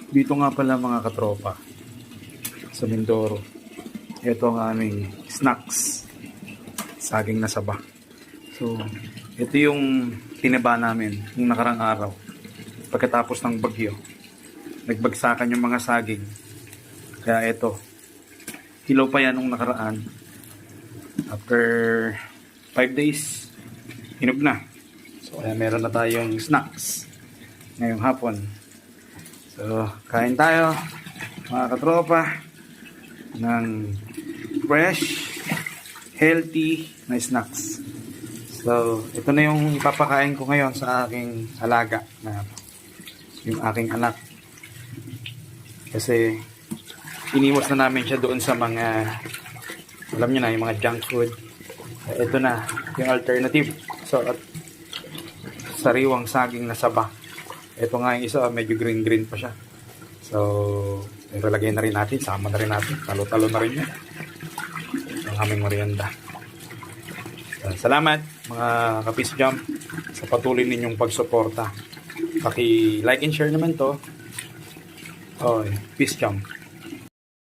Dito nga pala mga katropa, sa Mindoro, ito ang aming snacks, saging na saba. So, ito yung tinaba namin yung nakarang araw. Pagkatapos ng bagyo, nagbagsakan yung mga saging. Kaya ito, hilaw pa yan nung nakaraan. After 5 days, hinog na. So, kaya meron na tayong snacks ngayong hapon. So, kain tayo mga katropa ng fresh, healthy na snacks. So, ito na yung ipapakain ko ngayon sa aking alaga na yung aking anak. Kasi iniwas na namin siya doon sa mga, alam niyo na, yung mga junk food. Ito na yung alternative. So, at sariwang saging na saba. Ito nga yung isa, medyo green pa siya. So, ilalagay na rin natin, sama na rin natin. Talo-talo na rin yan. Ang aming merienda. Salamat mga Kapis Jump sa patuloy ninyong pagsuporta. Paki-like and share naman to. Oh, Peace Jump.